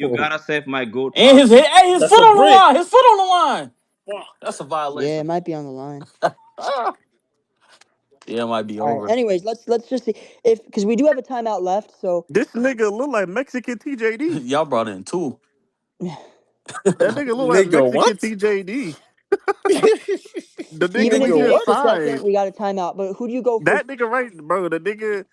You gotta save my goat And pass. his That's foot a on the brick. line. His foot on the line. Fuck. That's a Yeah, it violation. might be on the line. Yeah, it might be All right. over. Anyways, let's just see if because we do have a timeout left. So This nigga look like Mexican TJD. Y'all brought in two. That nigga look like Nigga, Mexican what? TJD. The nigga even if we he Nigga, just makes what? a second, signed. we got a timeout. But who do you go for That nigga right, bro. The nigga,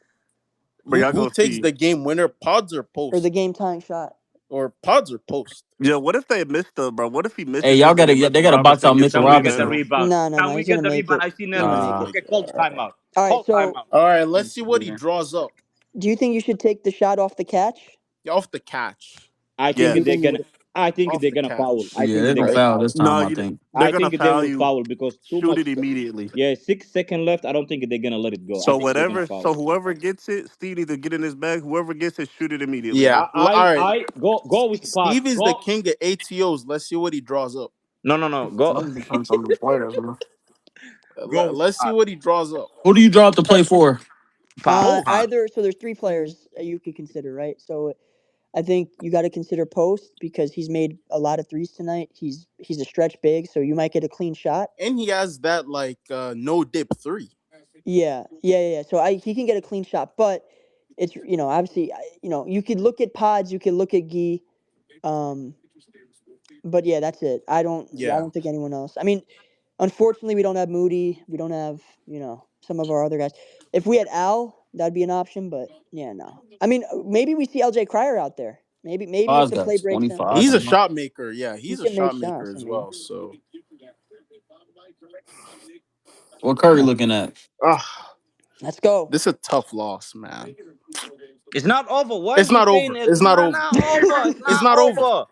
bro. Who Y'all who gonna takes see. the game winner? Pods or for the post? game tying shot? Or pods or post? Yeah, what if they missed the, bro? What if he Hey, misses y'all it and gotta then yeah, they Mitchell gotta box Robinson out gets the Mitchell Can we get the Robinson. rebound? rebound? No. Can we He's get gonna the make rebound? it. I see He's gonna Nelson. make Nah. it. Okay, call timeout. All right. Call So timeout. All right, let's see what he draws up. do you think you should take the shot off the catch? Off the catch. I What do think you they're Yes. think you gonna. would? I think Off they're the gonna foul. catch. I Yeah, think they're they're gonna Right? gonna foul foul. this No, time, I you. think. They're I gonna think they foul will you. foul because too Shoot much. it immediately. Yeah, 6 seconds left. I don't think they're gonna let it go. I So think they're gonna whatever. foul. So whoever gets it, Steve either get in his bag. Whoever gets it, shoot it immediately. Yeah. All right. I go with Pod. Steve is the Go. king of ATOs. Let's see what he draws up. No. Go. That depends on the players, man. Go with Let's see Pod. what he draws up. Who do you draw up to play for? Pod. Post. Pod. Either. So there's three players you could consider, right? So I think you got to consider Post because he's made a lot of threes tonight. He's a stretch big, so you might get a clean shot. And he has that like no dip three. Yeah. So he can get a clean shot, but it's obviously you could look at Pods, you could look at Gee, um, but yeah, that's it. I Yeah. don't think anyone else. I mean, unfortunately, we don't have Moody. We don't have some of our other guys. If we had Al, that'd be an option, but yeah, no. I mean, maybe we see LJ Cryer out there. Maybe if Oz the got play breaks down, 25 He's a on him. shot maker. Yeah, he he's a can make shot maker shots. I as mean, well. So What Curry looking at? ah, let's go. this is a tough loss, man. It's not over. Why It's you not saying over. it's It's not not over. not over? It's It's not not over. over.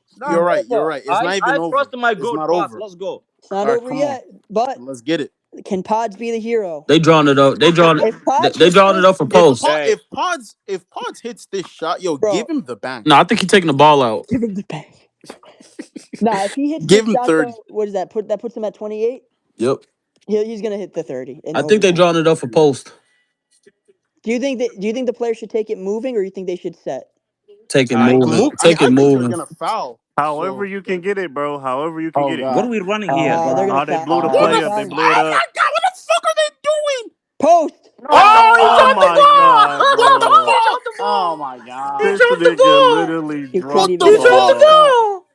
It's not You're right. You're over. right. It's I not even I over. trust my It's good not pass. over. Let's go. It's not All right, over come on. yet, but Let's get it. can Pods be the hero? They drawing it up. If Pods They hits drawing it this, up for post. Hey, If Pods hits this shot, yo, give bro, him the bank. No, I think he's taking the ball out. give him the bank. Nah, if he hits Give this him shot 30. though, what is that? That puts him at 28. Yep. He's gonna hit the 30 in I think they overtime. drawing it up for post. Do you think the player should take it moving, or you think they should set? Take it I moving. Move. go. Take I it think they're moving. gonna foul. However So you can get it, bro. However you can Oh get it. What are god. we running here, Oh They're bro? gonna god. Oh, they foul. blew the what Oh play the up. They god. blew it oh my up. god, what the fuck are they doing? Post. Oh, he Oh dropped the my No. ball! god, He What dropped the the bro. ball! fuck? Oh my He god. This dropped the nigga ball! literally You couldn't dropped even the What He get the a dropped the good fuck? shot. ball!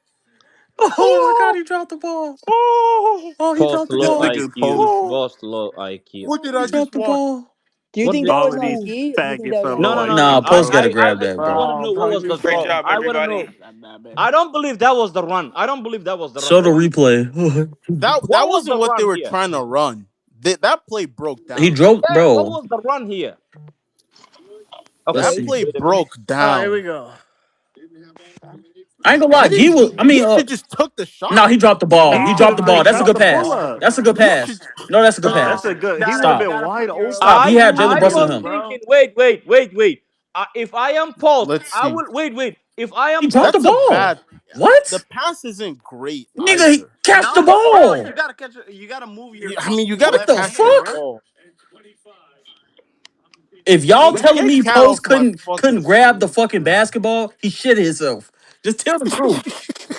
Oh my god, he dropped the ball! Oh, Oh, he Post dropped the this low ball! nigga IQ. post. oh. Post low IQ. What did He I just dropped the watch? ball! Do you What think the? that All was of on these Gee, or do you think that faggots was are on No, low no, Post? no. Nah, IQ, post bro. gotta grab I that, still bro. want to Oh, know what was the perfect. Great draw. job, I want to know. everybody. I don't believe that was the run. I don't believe that was the run. Show the replay. That What was the wasn't what they run were here? trying to run. That play broke He down. drove, Hey, what bro. was the run here? Let's That Okay, see. play wait a minute. broke All right, here we down. go. I ain't gonna lie. You He didn't. was. I mean, You should just took the no, shot. he dropped the ball. He He should dropped have the just ball. That's a shot good the pull pass. up. That's a good You should. pass. No, that's a good That's pass. a good. He would have Stop. been wide open. Stop. He had Jalen I Brunson was in him. thinking. Wait. If I am post, Let's I see. will wait. If I He am dropped the post, That's a ball. bad. The What? pass isn't great Nigga, he either. catch the Now the ball, ball. you gotta catch it. You gotta move your I mean, you fucking gotta What left the catch the hand, bro. fuck? ball. If I y'all mean, telling get me cat Post off my couldn't fucking grab the screen. fucking basketball, he shit himself. Just tell the truth.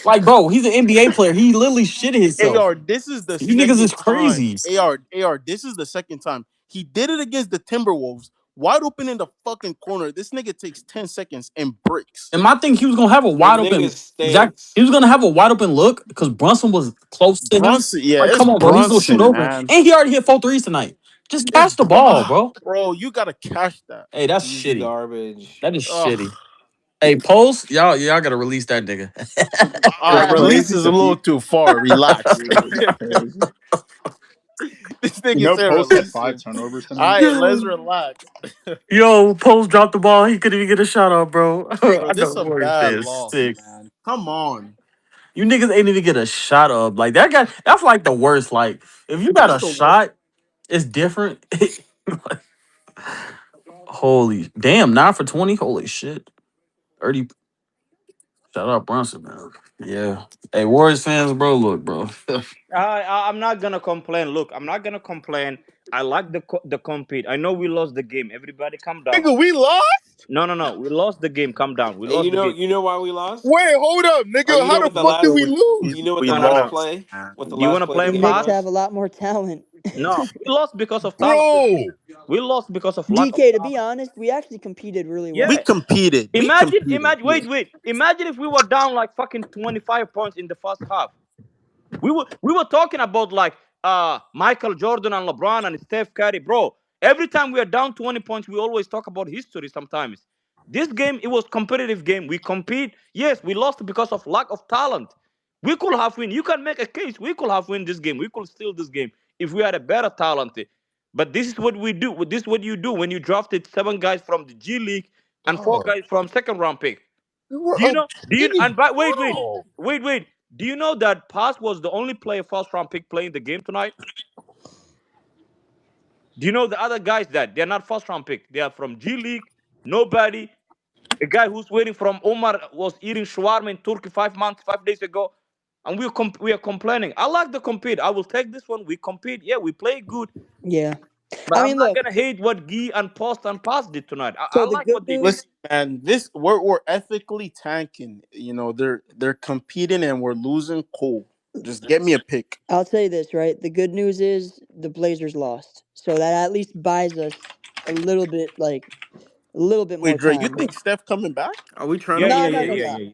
Like, bro, he's an NBA player. He literally shit himself. AR, this is the You niggas is second time. crazy. AR, this is the second time. He did it against the Timberwolves, wide open in the fucking corner. This nigga takes 10 seconds and breaks. And my thing, he was gonna have a Your wide nigga open Zach. stinks. He was gonna have a wide open look because Brunson was close to him. Brunson, yeah, Like, it's come on, bro. He's gonna shoot Brunson, open, man. and he already hit 4 threes tonight. Just It's catch the ball, bro. bro, you gotta catch that. Hey, that's He's shitty. garbage. That is Ugh. shitty. Hey, Post, y'all gotta release that nigga. All right, release Release is the a little beat. too far. Relax. Crazy. This You nigga know, said Post had release five him. turnovers All tonight. right, let's relax. Yo, Post dropped the ball. He couldn't even get a shot off, bro. Bro, I this know is a Warriors bad fans loss, sick. man. Come on. You niggas ain't even get a shot up. Like that guy, that's like the worst. Like, if you got That's a the worst. shot, it's different. Holy damn, 9 for 20. Holy shit. 30 Shout out Brunson, man. Yeah. Hey, Warriors fans, bro. Look, bro. I'm not gonna complain. Look, I'm not gonna complain. I like the compete. I know we lost the game. Everybody, calm down. Nigga, we lost? No, no, no. We lost the game. Calm down. We Hey, lost the game. you know why we lost? Wait, hold up, Or nigga. you How know the what the fuck did last we lose? you know what the No, no, last no. lost, play? man. What the You last wanna play play The the game Knicks fast? have was? a lot more talent. No, we lost because of talent. Bro, We lost because of lack of DK, to be talent. honest, we actually competed really Yeah. we well. competed. We competed. Imagine. Wait. Imagine if we were down like fucking 25 points in the first half. We were talking about like Michael Jordan and LeBron and Steph Curry, bro. Every time we are down 20 points, we always talk about history sometimes. This game, it was competitive game. We compete. Yes, we lost because of lack of talent. We could have win. You can make a case. We could have win this game. We could steal this game if we had a better talent. But this is what we do. This is what you do when you drafted 7 guys from the G League and 4 guys from second round pick. We were Do you up know? Do you 20, and but bro. wait. Do you know that Pass was the only player first round pick playing the game tonight? Do you know the other guys that they're not first round pick? They are from G League. Nobody. A guy who's waiting from Omar was eating shawarma in Turkey 5 months, 5 days ago, and we are complaining. I like the compete. I will take this one. We compete. Yeah, we play good, Yeah. but I I'm mean, not look, gonna hate what Gee and Post and Pass did tonight. I so the like good what they did. news, Listen, man, this we're ethically tanking. You know, they're competing and we're losing. Cool. Just get me a pick. I'll say this, right? The good news is the Blazers lost. So that at least buys us a little bit, like, a little bit Wait, more Dre, you time. But think Steph coming back? Are we trying Yeah, to yeah, no, be yeah, no, no, yeah, fake? no. yeah, yeah.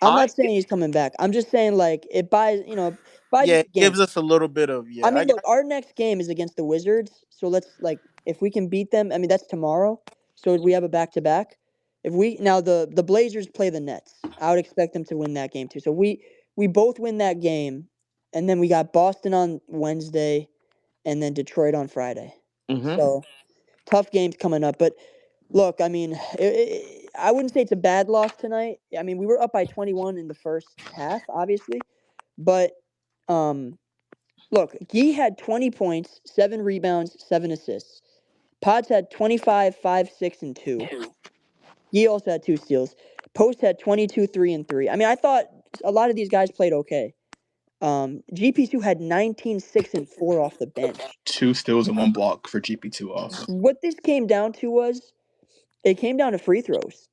I'm I not saying he's coming back. I'm just saying, like, it buys Yeah, us a it gives game. us a little bit of I yeah. I mean, got look, our next game is against the Wizards, so let's like if we can beat them. I mean, that's tomorrow, so we have a back to back. If we now the Blazers play the Nets, I would expect them to win that game too. So we both win that game, and then we got Boston on Wednesday, and then Detroit on Friday. mm-hmm. So tough games coming up. But look, I mean, I wouldn't say it's a bad loss tonight. I mean, we were up by 21 in the first half, obviously, but um look, Gee had 20 points, 7 rebounds, 7 assists. Pods had 25, 5, 6, and 2. Gee also had 2 steals. Post had 22, 3, and 3. I mean, I thought a lot of these guys played okay. GP2 had 19, 6, and 4 off the bench. 2 steals and 1 block for GP2 also. What this came down to was it came down to free throws.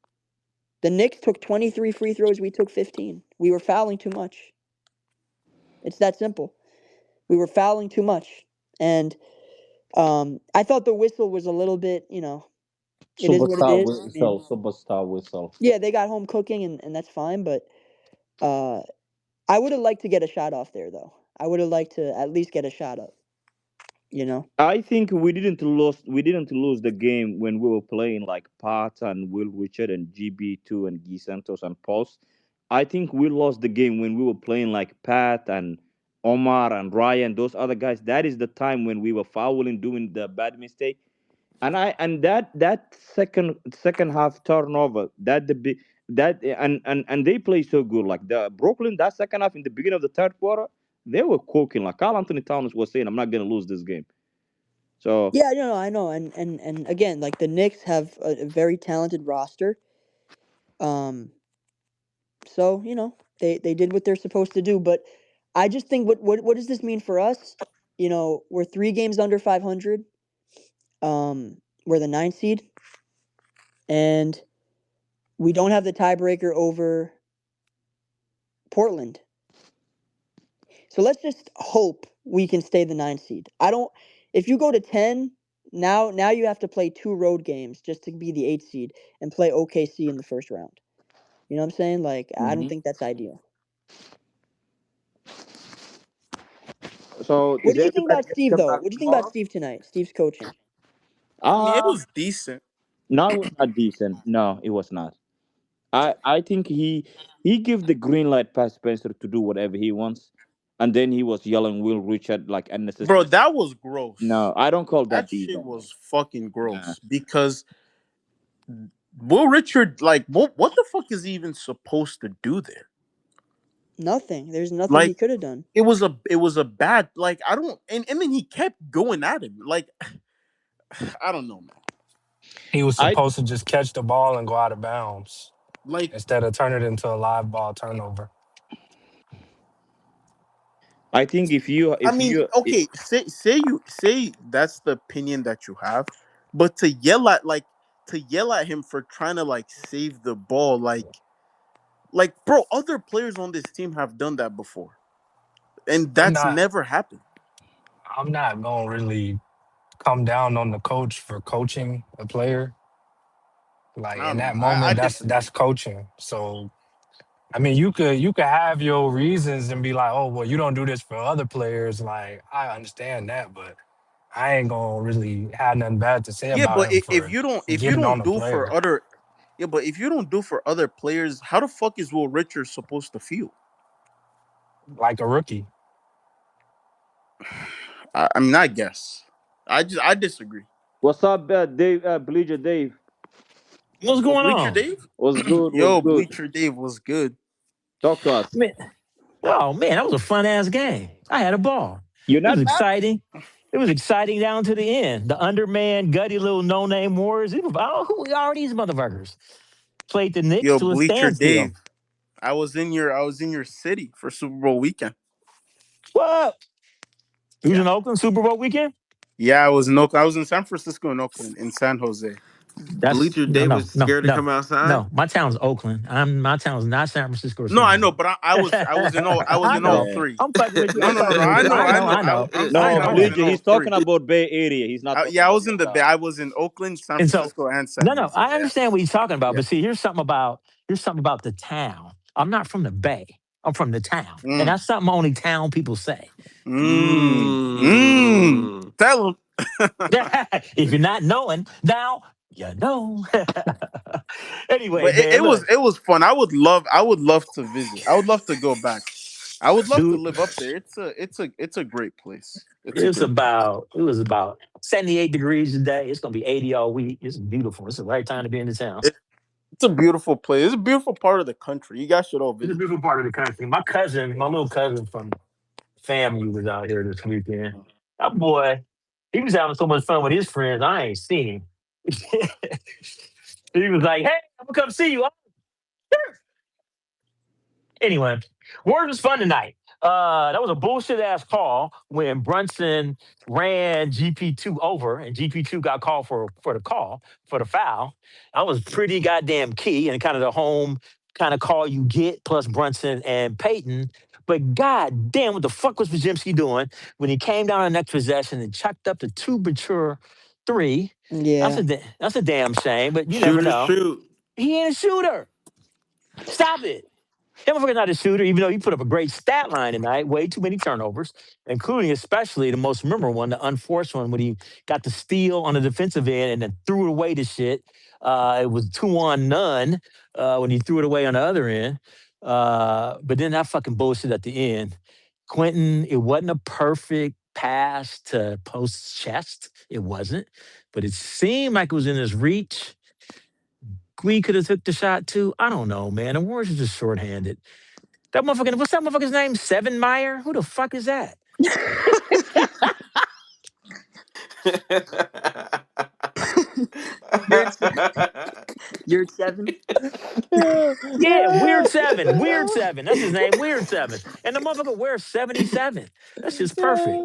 The Knicks took 23 free throws, we took 15. We were fouling too much. It's that simple. We were fouling too much. And I thought the whistle was a little bit, it is what it Superstar is. I mean, whistle, superstar whistle. yeah, they got home cooking and that's fine, but uh, I would have liked to get a shot off there, though. I would have liked to at least get a shot up, you know? I think we didn't lose the game when we were playing like Pat and Will Richard and GB2 and Guy Santos and Pulse. I think we lost the game when we were playing like Pat and Omar and Ryan, those other guys. That is the time when we were fouling, doing the bad mistake. And that second half turnover, that the big that and they play so good. Like the Brooklyn, that second half in the beginning of the third quarter, they were cooking. Like Carl Anthony Towns was saying, I'm not gonna lose this game. So Yeah, no, I know. And again, like the Knicks have a very talented roster. Um, so, they did what they're supposed to do. But I just think what does this mean for us? We're 3 games under 500. We're the 9th seed, and we don't have the tiebreaker over Portland. So let's just hope we can stay the 9th seed. I don't. If you go to 10, now you have to play 2 road games just to be the 8th seed and play OKC in the first round. You know what I'm saying? Like I don't mhm. think that's ideal. So What is do you think everybody about gonna Steve come though? back What do you think about tomorrow? Steve tonight? Steve's coaching. I mean, it Uh was decent. no, it was not decent. No, it was not. I think he gave the green light past Spencer to do whatever he wants, and then he was yelling Will Richard like Bro, unnecessary. that was gross. No, I don't call That that shit defense. was fucking Nah. gross because Will Richard, like, what the fuck is he even supposed to do there? Nothing. There's nothing he Like, could have done. it was a bad, like, I don't, and then he kept going at him. Like, I don't know, man. He was I supposed to just catch the ball and go out of bounds. Like, instead of turning it into a live ball turnover. I think I if mean, you okay, say that's the opinion that you have, but to yell at him for trying to like save the ball, like bro, other players on this team have done that before, and I'm that's not. never happened. I'm not gonna really come down on the coach for coaching a player. Like I in don't that know. I moment, disagree. that's coaching. So I mean, you could have your reasons and be like, oh well, you don't do this for other players. Like I understand that, but I ain't gonna really have nothing bad to say Yeah, about but him if you getting on don't a do for player. other, yeah, but if you don't do for other players, how the fuck is Will Richards supposed to feel? Like a rookie. I mean, I guess. I disagree. what's up, Dave, Bleacher Dave? What's Oh, going Bleacher on? Dave. Was good, was Yo, good. Bleacher Dave was good. Talk to us. Man, oh man, that was a fun ass game. I had a ball. You're It was not mad? exciting. It was exciting down to the end. The underman, gutty little no name warriors. It was, oh, who are these motherfuckers? Played the Knicks Yo, to a Bleacher standstill. Dave. I was in your city for Super Bowl weekend. What? It was Yeah. in Oakland Super Bowl weekend. Yeah, I was in Oakland. I was in San Francisco and Oakland in San Jose. That's Bleacher no, Dave no, was no, scared to no, come outside. no. My town's Oakland. My town's not San Francisco or No, San I Jose. know, but I was I in all know. Yeah. three. I'm fucking with you. No, I'm no, no, fucking no. with you. I know. I I, know. I'm I saying No, I know. was in Bleacher, all he's three. talking about Bay Area. He's not talking Yeah, I about was your in the Bay. town. I was in Oakland, San And so Francisco, and San no, no, Jose. I Yeah, understand what he's talking about, yeah. but see, here's something about the town. I'm not from the Bay. I'm from the town, and Mm, that's something only town people say. mm, mm. Mmm. Tell him. If you're not knowing now, you know. Anyway, But man, look, it was fun. I would love to visit. I would love to go back. I would love to dude, live up there. It's a great place. It's a great place. it was about 78 degrees today. It's gonna be 80 all week. It's beautiful. It's the right time to be in the town. It, it's a beautiful place. It's a beautiful part of the country. You guys should all It's a visit. beautiful part of the country. My cousin, my little cousin from family was out here this weekend. That boy, he was having so much fun with his friends. I ain't seen him. He was like, "Hey, I'm gonna come see you." Anyway, Warriors was fun tonight. That was a bullshit ass call when Brunson ran GP2 over and GP2 got called for the call for the foul. That was pretty goddamn key and kind of the home kind of call you get plus Brunson and Peyton. But god damn, what the fuck was Pajimski doing when he came down on the next possession and chucked up the too mature three? Yeah. That's a damn shame, but you never Shoot or know. shoot. He ain't a shooter. Stop it. That motherfucker's not a shooter, even though he put up a great stat line tonight. Way too many turnovers, including especially the most memorable one, the unforced one, when he got the steal on the defensive end and then threw it away to shit. It was 2-on-none when he threw it away on the other end. But then that fucking bullshit at the end. Quentin, it wasn't a perfect pass to post chest. It wasn't, but it seemed like it was in his reach. We could have took the shot too. I don't know, man. The Warriors are just shorthanded. That motherfucker, what's that motherfucker's name? Seven Meyer? Who the fuck is that? You're at you're at 7. Yeah, Weird Seven. Weird Seven. That's his name, Weird Seven. And the motherfucker wears 77. That's just perfect.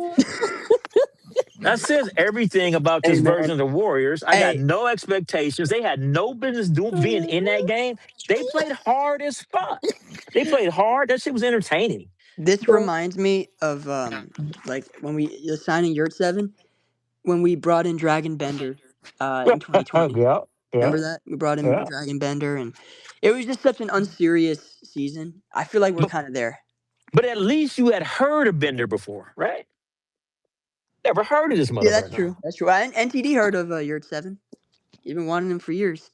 That says everything about Hey this version man. of the Warriors. I got Hey, no expectations. They had no business being in that game. They played hard as fuck. They played hard. That shit was entertaining. this reminds me of like when we signing Yurt 7 when we brought in Dragon Bender in 2020. Yeah, yeah, Remember that? We brought in yeah. Dragon Bender and it was just such an unserious season. I feel like we're But kind of there. but at least you had heard of Bender before, right? Never heard of this Yeah, that's motherfucker. true. That's true. And NTD heard of Yurt 7. He's been wanting him for years.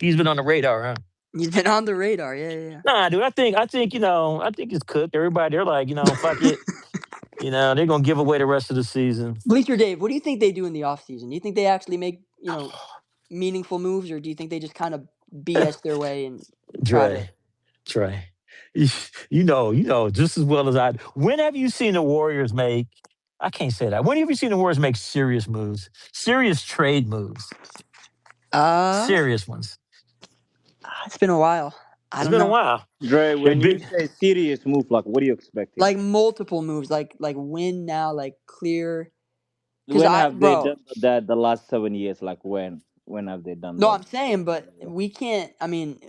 He's been on the radar, huh? He's been on the radar. Yeah, yeah, Nah, dude. I think it's cooked. Everybody, they're like, fuck it. They're gonna give away the rest of the season. Bleacher Dave, what do you think they do in the offseason? Do you think they actually make, meaningful moves or do you think they just kind of BS their way and try to Dre, Trey, just as well as I. When have you seen the Warriors make? I can't say that. When have you seen the Warriors make serious moves, serious trade moves, uh serious ones? It's been a while. I It's don't been a know. while. Dre, It when you be, say serious move, like what are you expecting? Like multiple moves, like win now, like clear. Cause When I, have they bro, done that the last 7 years? Like when? When have they done no, that? I'm saying, but we can't. I mean,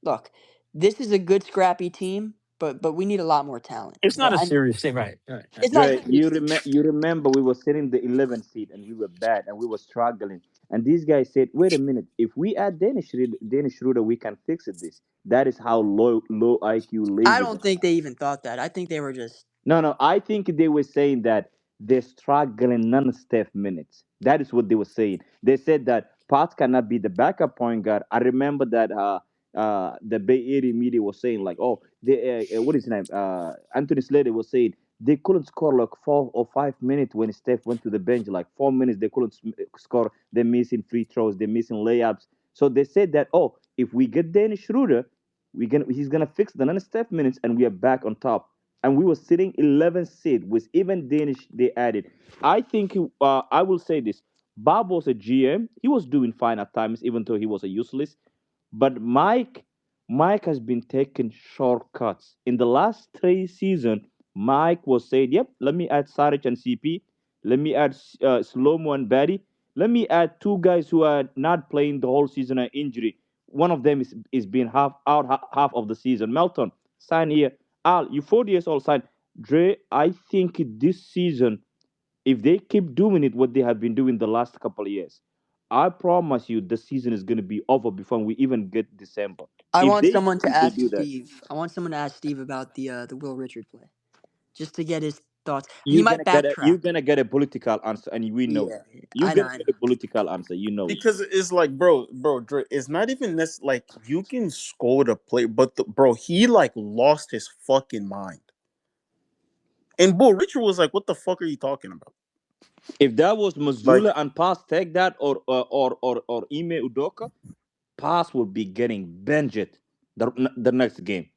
look, this is a good scrappy team, but we need a lot more talent. it's And not a serious thing, right? Right. Right. it's not a Dre, serious team. you remember we were sitting the 11th seat and we were bad and we were struggling. And these guys said, "Wait a minute, if we add Danish Schroeder, we can fix it." This that is how low IQ I lazy don't they think are. they even thought that. I think they were just. No, no, I think they were saying that they're struggling non-step minutes. That is what they were saying. They said that Pat cannot be the backup point guard. I remember that the Bay Area media was saying like, oh, what is his name? Anthony Slater was saying they couldn't score like 4 or 5 minutes when Steph went to the bench. Like 4 minutes, they couldn't score. They're missing free throws. They're missing layups. So they said that, oh, if we get Dennis Schroeder, he's gonna fix the non-step minutes, and we are back on top, and we were sitting 11th seed with even Danish they added. I think I will say this. Bob was a GM. He was doing fine at times, even though he was a useless. But Mike has been taking shortcuts. In the last 3 seasons, Mike was saying, "Yep, let me add Saric and CP. Let me add Slomo and Batty. Let me add two guys who are not playing the whole season on injury. One of them is being half of the season. Melton, sign here. Al, you 40 years old, sign. Dre, I think this season, if they keep doing it what they have been doing the last couple of years, I promise you the season is going to be over before we even get December. I If want they someone to if they ask do that, Steve. I want someone to ask Steve about the Will Richard play, just to get his thoughts. He you're might gonna get backtrack. a political answer, and we know Yeah, that. You're I know. gonna I know. get a political answer. You know it. Because it's like, bro, Dre, it's not even this. Like, you can scold a player, but bro, he like lost his fucking mind. And Bull Richard was like, "What the fuck are you talking about?" If that was Like, Mazula and Pass take that, or Ime Udoka, Pass would be getting benched the next game.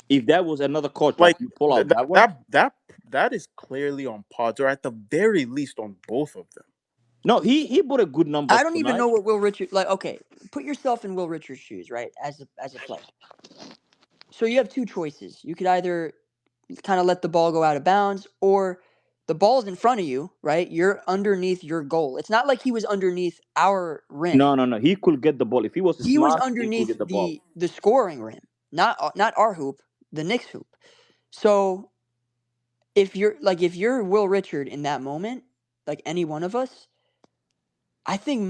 If that was another coach, like like you pull th- out that that one. that that that is clearly on Pods, or at the very least on both of them. No, he put a good I numbers don't even tonight. know what Will Richard like. Okay, put yourself in Will Richard's shoes, right? As a player. So you have two choices. You could either kind of let the ball go out of bounds, or the ball's in front of you, right? You're underneath your goal. It's not like he was underneath our rim. No, no, no. He could get the ball if he was He was smart. He could underneath get the ball. the scoring rim, not our hoop, the Knicks hoop. So if you're Will Richard in that moment, like any one of us, I think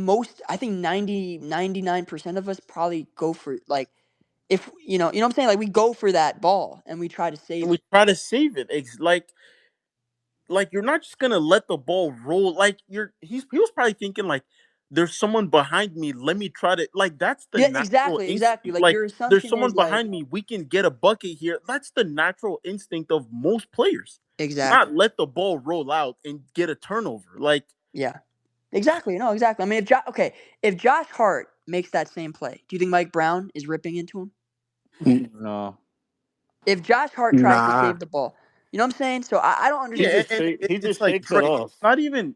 99% of us probably go for like if you know what I'm saying, like we go for that ball and we try to And save we it. try to save it. Like you're not just gonna let the ball roll. Like he was probably thinking like, "There's someone behind me. Let me try to." Like, that's the Yeah, natural exactly. instinct. Like Like, your there's assumption someone is like behind me. We can get a bucket here. That's the natural instinct of most players. exactly. Not let the ball roll out and get a turnover. Like, Yeah. Exactly. No, exactly. I mean, if Josh Hart makes that same play, do you think Mike Brown is ripping into him? No. If Josh Hart tries to Nah, save the ball, you know what I'm saying? So I don't he yeah, understand. just and shake. He it's just like, shakes it Dre, off.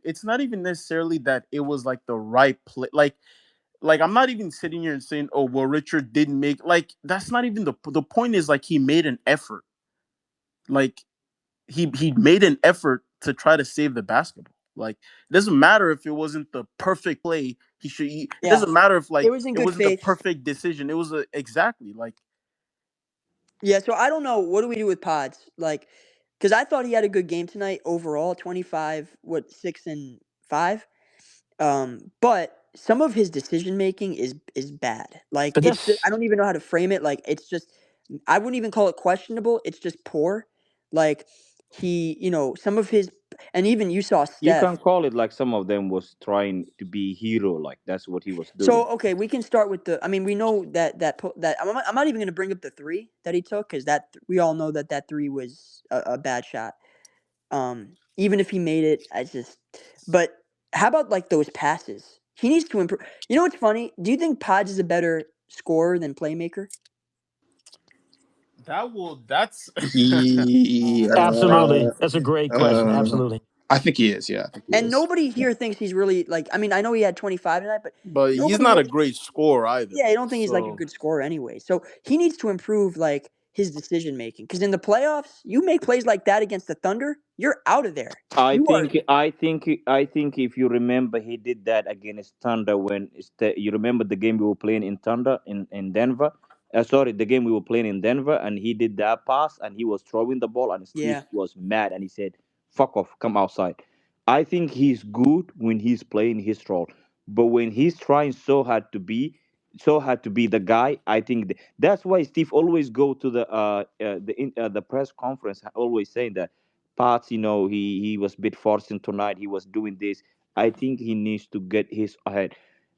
it's not even necessarily that it was like the right play. Like I'm not even sitting here and saying, "Oh, well, Richard didn't make." Like, that's not even the point. Is like he made an effort. Like, he made an effort to try to save the basketball. Like, it doesn't matter if it wasn't the perfect play. It Yeah, doesn't matter if it like was in it good wasn't the faith. perfect decision. It was exactly like. Yeah, so I don't know. What do we do with Pods? Like, because I thought he had a good game tonight overall, 25, 6 and 5. But some of his decision making is bad. Like but it's just, I that's don't even know how to frame it. Like it's just I wouldn't even call it questionable. It's just poor. Like some of his, and even you saw You can Steph. call it like some of them was trying to be hero, like that's what he was So doing. okay, we can start with the. I mean, we know that I'm not even going to bring up the three that he took because we all know that three was a bad shot. Even if he made it, I just. But how about like those passes? He needs to improve. You know what's funny? Do you think Podge is a better scorer than playmaker? That will. That's He that's great. absolutely. That's a great question. uh Absolutely. I think he is. Yeah, I think he And is. nobody here thinks he's really like. I mean, I know he had 25 tonight, but But he's nobody not a here. great scorer either. Yeah, I don't think he's like a So good scorer anyway. So he needs to improve like his decision making. Because in the playoffs, you make plays like that against the Thunder, you're out of there. You are. I think if you remember, he did that against Thunder you remember the game we were playing in Thunder in Denver. Sorry, the game we were playing in Denver, and he did that pass, and he was throwing the ball, and Steve Yeah. was mad, and he said, "Fuck off, come outside." I think he's good when he's playing his role, but when he's trying so hard to be the guy, I think that's why Steve always go to the press conference, always saying that parts, he was a bit forcing tonight. He was doing this. I think he needs to get his ahead.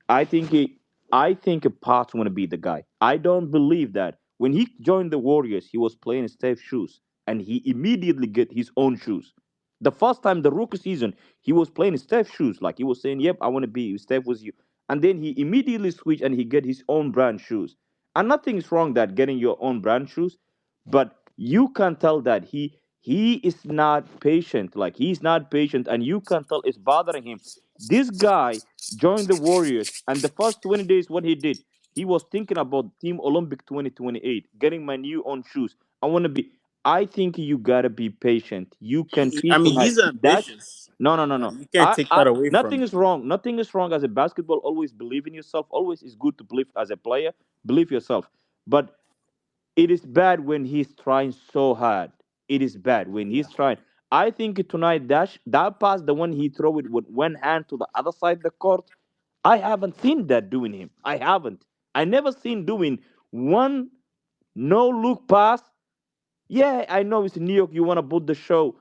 I think he, I think Potts want to be the guy. I don't believe that when he joined the Warriors, he was playing Steph's shoes, and he immediately get his own shoes. The first time the rookie season, he was playing Steph's shoes, like he was saying, "Yep, I want to be Steph was you," and then he immediately switched and he get his own brand shoes. And nothing is wrong that getting your own brand shoes, but you can tell that he is not patient. Like he's not patient, and you can tell it's bothering him. This guy joined the Warriors, and the first 20 days, what he did, he was thinking about Team Olympic 2028, getting my new own shoes. I want to be. I think you gotta be patient. You can see I mean, tonight. he's That's ambitious. no, no, no, no. You can't take I that away from nothing him. is wrong. Nothing is wrong as a basketball. Always believe in yourself. Always is good to believe as a player. Believe yourself. But it is bad when he's trying so hard. It is bad when Yeah. he's trying. I think tonight that pass, the one he throw it with one hand to the other side of the court, I haven't seen that doing him. I haven't. I never seen doing one no look pass. Yeah, I know it's New York. You want to put the show,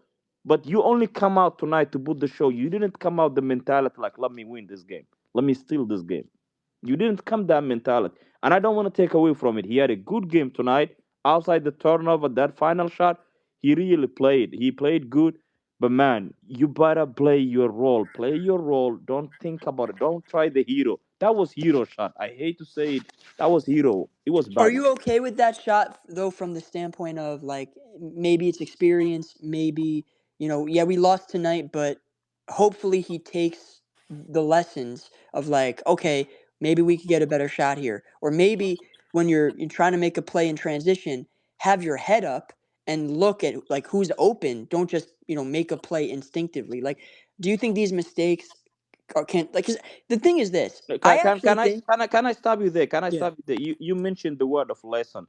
but you only come out tonight to put the show. You didn't come out the mentality like, let me win this game, let me steal this game. You didn't come that mentality, and I don't want to take away from it. He had a good game tonight. Outside the turnover, that final shot, he really played. He played good, but man, you better play your role. Play your role. Don't think about it. Don't try the hero. That was hero shot. I hate to say it. That was hero. It was Are bad. you okay with that shot though, from the standpoint of like maybe it's experience, maybe yeah, we lost tonight, but hopefully he takes the lessons of like, okay, maybe we could get a better shot here, or maybe when you're trying to make a play in transition, have your head up and look at like who's open. Don't just make a play instinctively. Like, do you think these mistakes can like? 'Cause the thing is this, I actually think Can I stop you there? Can I yeah. stop you there? You mentioned the word of lesson.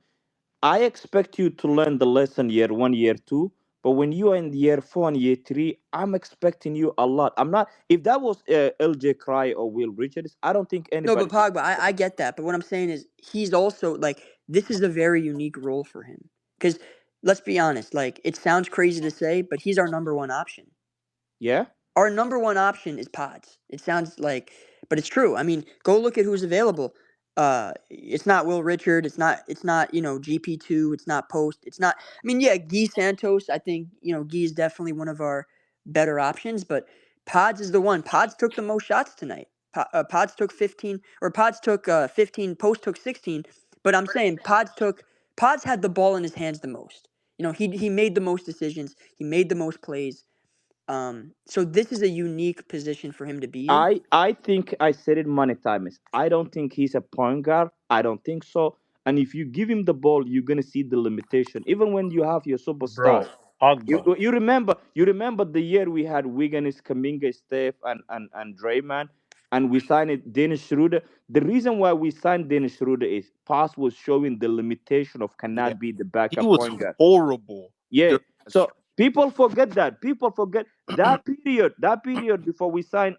I expect you to learn the lesson year one, year two. But when you are in year four and year three, I'm expecting you a lot. I'm not. If that was LJ Cry or Will Richards, I don't think No, but anybody would Pogba, I get that. But what I'm saying is he's also like this is a very unique role for him. Because let's be honest, like it sounds crazy to say, but he's our number one option. yeah. Our number one option is Pods. It sounds like, but it's true. I mean, go look at who's available. It's not Will Richard. It's not GP2. It's not Post. It's not. I mean, yeah, Guy Santos. I think Guy is definitely one of our better options, but Pods is the one. Pods took the most shots tonight. Pods took 15, or Pods took 15. Post took 16. But I'm saying Pods had the ball in his hands the most. He made the most decisions. He made the most plays. So this is a unique position for him to be in. I think I said it many times. I don't think he's a point guard. I don't think so. And if you give him the ball, you're gonna see the limitation. Even when you have your Bro, superstars. You Pogba. you remember the year we had Wiggins, Kaminga, Steph, and Draymond, and we signed it Dennis Schroeder. The reason why we signed Dennis Schroeder is Pass was showing the limitation of Yeah. cannot be the He backup was point guard. horrible Yeah. during that So stretch. people forget that. People forget that period before we signed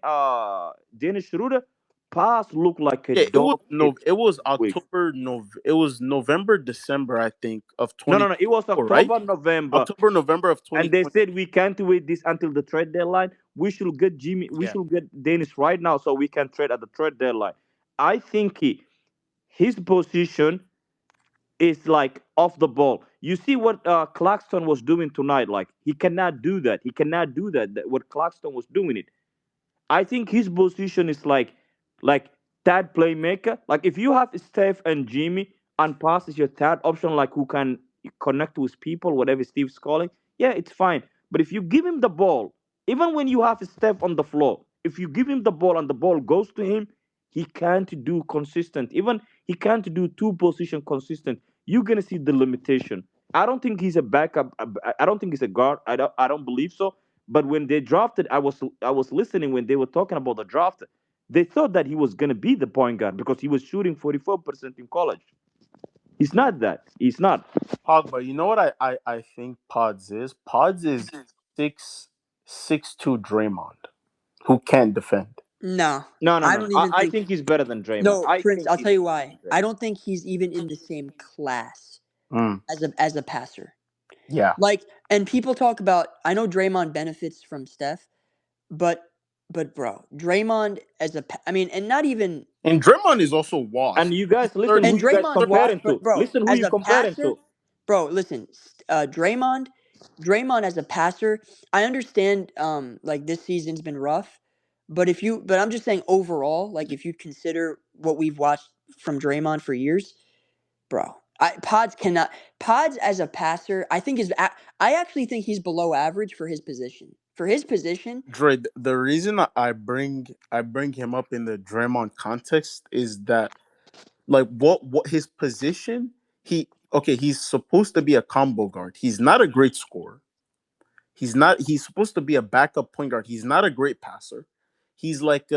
Dennis Schroeder, Pass looked like a Yeah, dog shit it was 2 weeks. It was November, December, I think, of No, no, no. It was 2024, right? October, November. October, November of And they 2020. said we can't wait this until the trade deadline. We should get Jimmy. We Yeah. should get Dennis right now so we can trade at the trade deadline. I think his position is like off the ball. You see what Claxton was doing tonight? Like he cannot do that. He cannot do that. What Claxton was doing it. I think his position is like third playmaker. Like if you have Steph and Jimmy and Pass is your third option, like who can connect with people, whatever Steve's calling, yeah, it's fine. But if you give him the ball, Even when you have Steph on the floor, if you give him the ball and the ball goes to him, he can't do consistent. Even he can't do two position consistent. You're gonna see the limitation. I don't think he's a backup. I don't think he's a guard. I don't believe so. But when they drafted, I was listening when they were talking about the draft. They thought that he was gonna be the point guard because he was shooting 44% in college. He's not that. He's not. Pogba, you know what I think Pods is? Pods is six two Draymond who can't defend. No, No, no, I no, no. don't I, even I think. think he's better than Draymond. No, I Prince. think I'll he's tell you better why. than I Draymond. don't think he's even in the same class Mm, as a passer. yeah. Like, and people talk about. I know Draymond benefits from Steph, but bro, Draymond as a. I mean, and not even. And Draymond is also And washed. you He's guys listen who And you guys 30. Draymond's washed, comparing but to. bro, Listen who as you a comparing passer, to. bro, listen, Draymond as a passer, I understand like this season's been rough, but I'm just saying overall, like if you consider what we've watched from Draymond for years, bro. Pods as a passer, I actually think he's below average for his position. For his position, Dre, the reason I bring him up in the Draymond context is that like what his position, he's supposed to be a combo guard. He's not a great scorer. He's supposed to be a backup point guard. He's not a great passer. He's like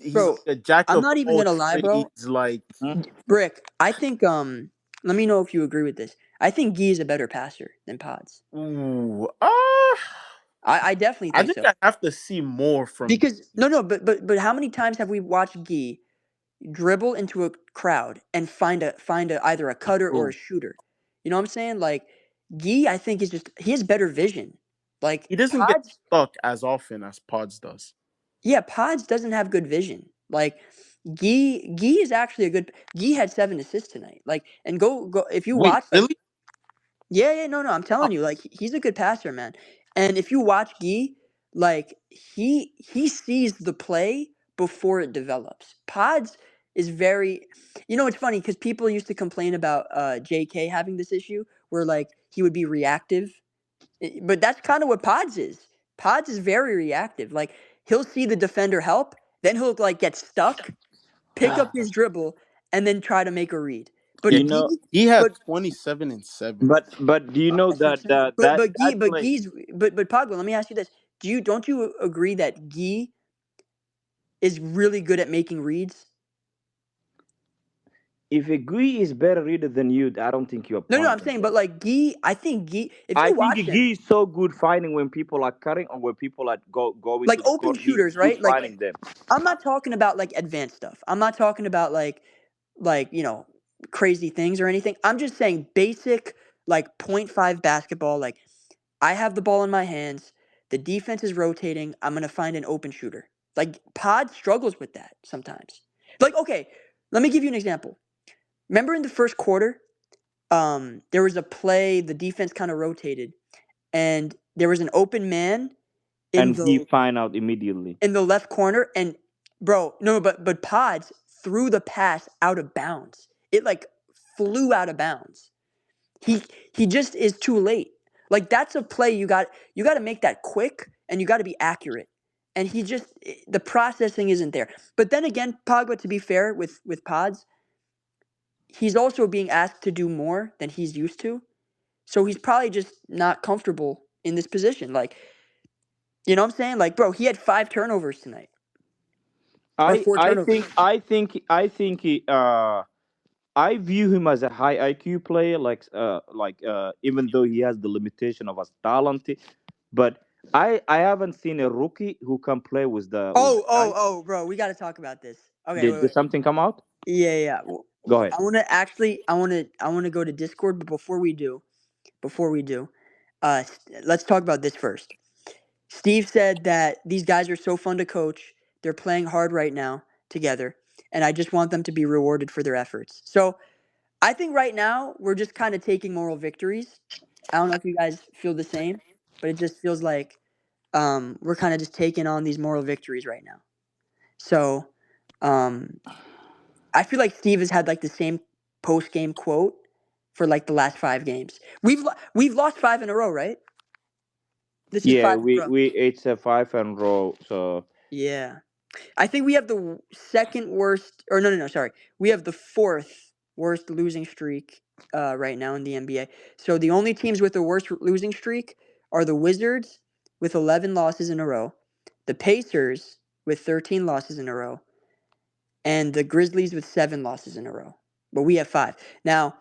he's bro, like a jack I'm of not even all gonna lie, bro. trades. Like, Hmm? Brick, I think let me know if you agree with this. I think Gee is a better passer than Pods. ooh, I definitely I think think so. I have to see more from. Because no, but how many times have we watched Gee dribble into a crowd and find a either a cutter or a True. shooter? You know what I'm saying? Like Gee, I think is just he has better vision. Like He doesn't get Pods, stuck as often as Pods does. yeah, Pods doesn't have good vision. Like Gee is actually a good. Gee had 7 assists tonight. Like and go if you Wait, watch like really? yeah, no, I'm Oh, telling you, like he's a good passer, man. And if you watch Gee, like he sees the play before it develops. Pods is very, it's funny because people used to complain about J.K. having this issue where like he would be reactive, but that's kind of what Pods is. Pods is very reactive. Like he'll see the defender help, then he'll like get stuck, pick up his dribble, and then try to make a read. yeah, You But know, Gee, he had but 27 and 7. but do you know that's what I'm that saying. that play? But Pogba, let me ask you this: don't you agree that Gee is really good at making reads? If a Gui is better reader than you, I don't think you're a No, point I'm guard, saying, bro. but like Gee, I think Gee, if I you think watch him, Gui is so good finding when people are cutting or when people are going like to the open court. He's shooters, good right? Like finding them. I'm not talking about like advanced stuff. I'm not talking about like crazy things or anything. I'm just saying basic like point five basketball. Like I have the ball in my hands. The defense is rotating. I'm gonna find an open shooter. Like Pod struggles with that sometimes. Like okay, let me give you an example. Remember in the first quarter, there was a play. The defense kind of rotated, and there was an open man in And he the find out immediately. left corner. And bro, no, but Pods threw the pass out of bounds. It like flew out of bounds. He he just is too late. Like that's a play you got to make that quick and you got to be accurate. And the processing isn't there. But then again, Pogba, to be fair with Pods, he's also being asked to do more than he's used to. So he's probably just not comfortable in this position. Like, you know what I'm saying? Like, bro, he had 5 turnovers tonight or I four I turnovers. think I think I think he, I view him as a high IQ player, even though he has the limitation of his talent, but I haven't seen a rookie who can play with the guys. Bro, we got to talk about this. Okay, Did, wait, did wait. something come out? Yeah, yeah. Go ahead. I want to actually, I want to go to Discord, but before we do, let's talk about this first. Steve said that these guys are so fun to coach. They're playing hard right now together, and I just want them to be rewarded for their efforts. So I think right now we're just kind of taking moral victories. I don't know if you guys feel the same, but it just feels like we're kind of just taking on these moral victories right now. So um, I feel like Steve has had like the same post game quote for like the last 5 games. We've lost 5 in a row, right? This is Yeah, 5 in a we row. we it's a five and row. So Yeah. I think we have the second worst, or no, no, no, sorry. We have the fourth worst losing streak right now in the NBA. So the only teams with the worst losing streak are the Wizards with 11 losses in a row, the Pacers with 13 losses in a row, and the Grizzlies with 7 losses in a row. But we have 5. Now,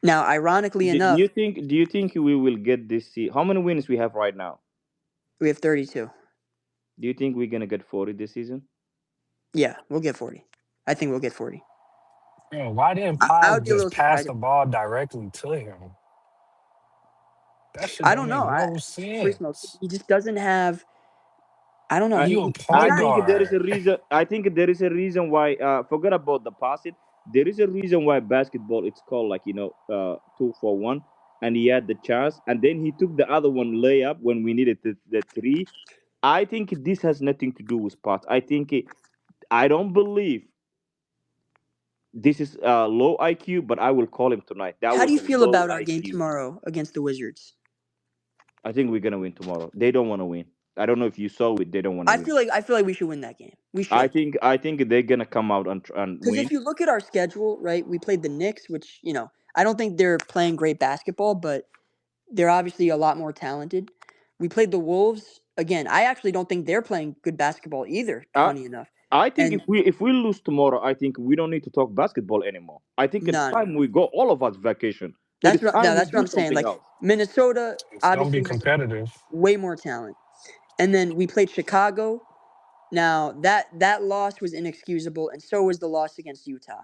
ironically do enough, you think we will get this? How many wins we have right now? we have 32. Do you think we're gonna get 40 this season? Yeah, we'll get 40. I think we'll get 40. Yo, why didn't I Pop would be a just little pass surprised. the ball directly to him? That shit I don't don't make know. no Free smoke. sense. He just doesn't have. I don't know. I You a He's I point not. think there is guard. a reason. I think there is a reason why. Forget about the passing. There is a reason why basketball it's called like 2-for-1, and he had the chance, and then he took the other one layup when we needed the three. I think this has nothing to do with parts. I don't believe this is low IQ, but I will call him tonight. That How do was you a feel low about our game IQ. tomorrow against the Wizards? I think we're gonna win tomorrow. They don't want to win. I don't know if you saw it. They don't want to win. I feel like we should win that game. We I should. think I think they're gonna come out and Because if win. you look at our schedule, right, we played the Knicks, which I don't think they're playing great basketball, but they're obviously a lot more talented. We played the Wolves again. I actually don't think they're playing good basketball either. I Funny enough, I think and if we lose tomorrow, I think we don't need to talk basketball anymore. I think it's no, no, time we go all of us vacation. It that's is what time we that's what do I'm saying. something Like else. Minnesota It's gonna be obviously has competitive. way more talent, and then we played Chicago. Now that loss was inexcusable, and so was the loss against Utah.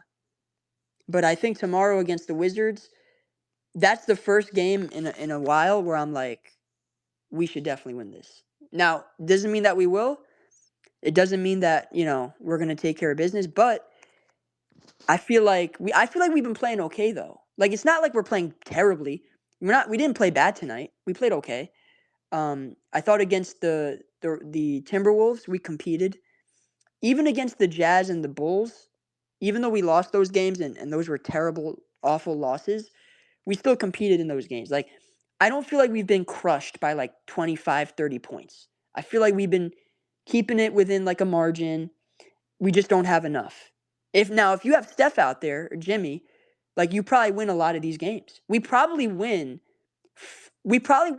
But I think tomorrow against the Wizards, that's the first game in a while where I'm like, we should definitely win this. Now, doesn't mean that we will. It doesn't mean that we're gonna take care of business. But I feel like we've been playing okay though. Like it's not like we're playing terribly. We didn't play bad tonight. We played okay. I thought against the Timberwolves we competed. Even against the Jazz and the Bulls, even though we lost those games and those were terrible, awful losses, we still competed in those games. Like, I don't feel like we've been crushed by like 25, 30 points. I feel like we've been keeping it within like a margin. We just don't have enough. If you have Steph out there or Jimmy, like you probably win a lot of these games. We probably win